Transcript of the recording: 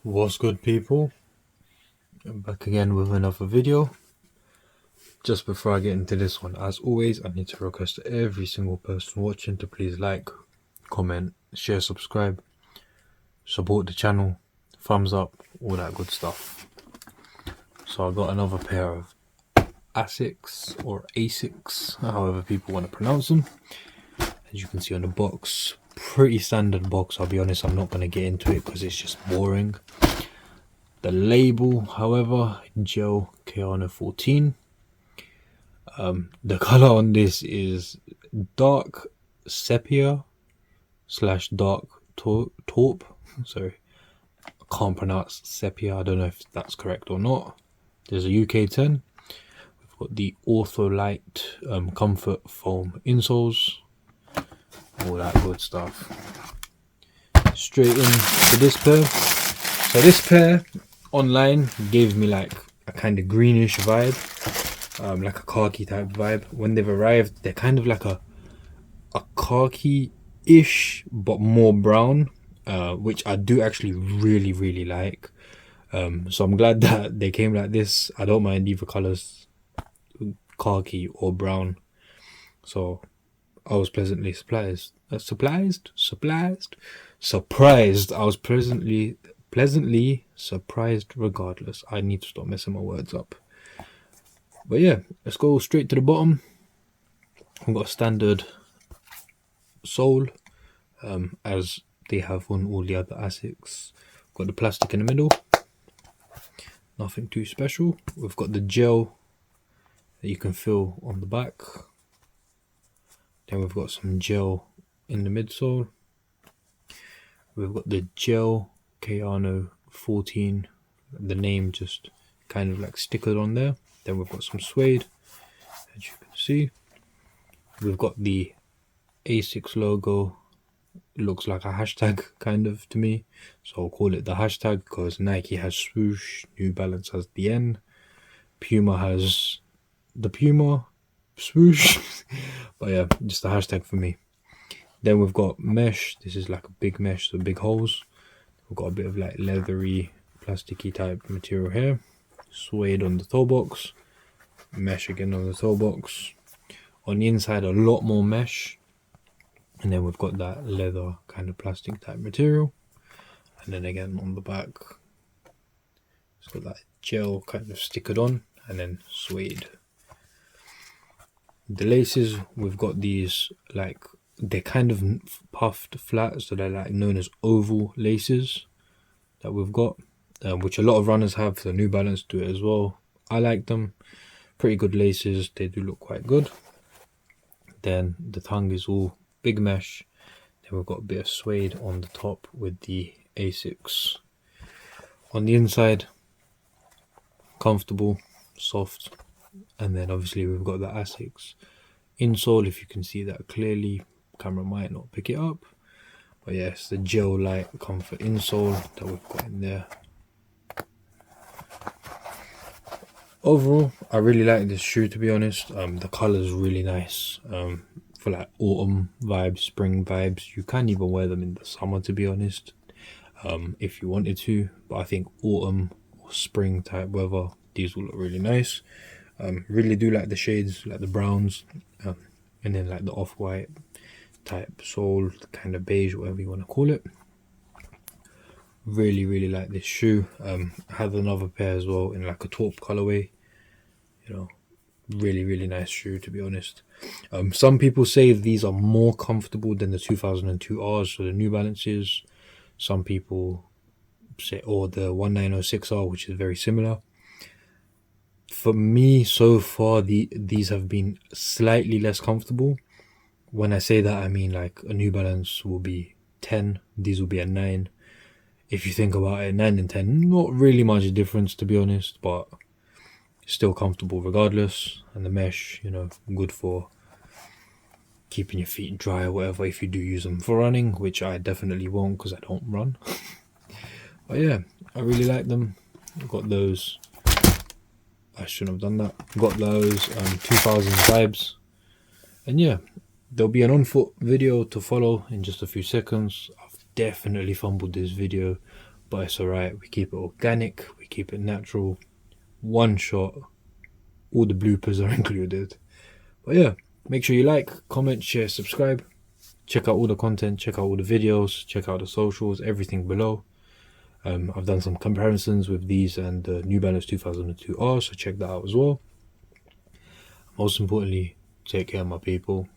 What's good, people? I'm back again with another video. Just before I get into this one, as always, I need to request every single person watching to please like, comment, share, subscribe, support the channel, thumbs up, all that good stuff. So I got another pair of Asics or Asics, however people want to pronounce them. As you can see on the box, pretty standard box. I'll be honest, I'm not going to get into it because it's just boring. The label, however, Gel-Kayano 14. The color on this is dark sepia / dark taupe. Sorry, I can't pronounce sepia. I don't know if that's correct or not. There's a UK 10. We've got the Ortholite comfort foam insoles. All that good stuff. Straight into this pair. So this pair online gave me like a kind of greenish vibe, like a khaki type vibe. When they've arrived, they're kind of like a khaki-ish but more brown, which I do actually really like. So I'm glad that they came like this. I don't mind either colors, khaki or brown. So I was pleasantly surprised. I was pleasantly surprised regardless. I need to stop messing my words up. But yeah, let's go straight to the bottom. I've got a standard sole, as they have on all the other Asics. Got the plastic in the middle, nothing too special. We've got the gel that you can feel on the back. Then we've got some gel in the midsole. We've got the Gel-Kayano 14, the name just kind of like stickered on there. Then we've got some suede, as you can see. We've got the Asics logo. It looks like a hashtag kind of to me, so I'll call it the hashtag because Nike has swoosh, New Balance has the N, Puma has the Puma swoosh. But yeah, just a hashtag for me. Then we've got mesh. This is like a big mesh, so big holes. We've got a bit of like leathery, plasticky type material here. Suede on the toe box, mesh again on the toe box. On the inside, a lot more mesh, and then we've got that leather kind of plastic type material. And then again on the back, it's got that gel kind of stickered on, and then suede. The laces, we've got these like, they're kind of puffed flat, so they're like known as oval laces that we've got, which a lot of runners have. So New Balance do it as well. I like them. Pretty good laces. They do look quite good. Then the tongue is all big mesh. Then we've got a bit of suede on the top with the Asics. On the inside, comfortable, soft. And then obviously we've got the Asics insole. If you can see that clearly, camera might not pick it up, but yes, the gel light comfort insole that we've got in there. Overall, I really like this shoe, to be honest. The color is really nice, for like autumn vibes, spring vibes. You can't even wear them in the summer, to be honest, if you wanted to, but I think autumn or spring type weather, these will look really nice. Really do like the shades, like the browns, and then like the off-white type sole, kind of beige, whatever you want to call it. Really like this shoe. I have another pair as well in like a taupe colorway. You know, really nice shoe, to be honest. Some people say these are more comfortable than the 2002 R's, so the New Balances. Some people say, or the 1906R, which is very similar. For me, so far, these have been slightly less comfortable. When I say that, I mean like a New Balance will be 10, these will be a 9. If you think about it, 9 and 10, not really much difference, to be honest, but still comfortable regardless. And the mesh, you know, good for keeping your feet dry or whatever if you do use them for running, which I definitely won't because I don't run. But yeah, I really like them. I've got those. I shouldn't have done that. Got those 2000 vibes. And yeah, there'll be an on foot video to follow in just a few seconds. I've definitely fumbled this video but it's alright. We keep it organic, we keep it natural, one shot, all the bloopers are included. But yeah, make sure you like, comment, share, subscribe. Check out all the content, check out all the videos, check out the socials, everything below. I've done some comparisons with these and the New Balance 2002R, so check that out as well. Most importantly, take care of my people.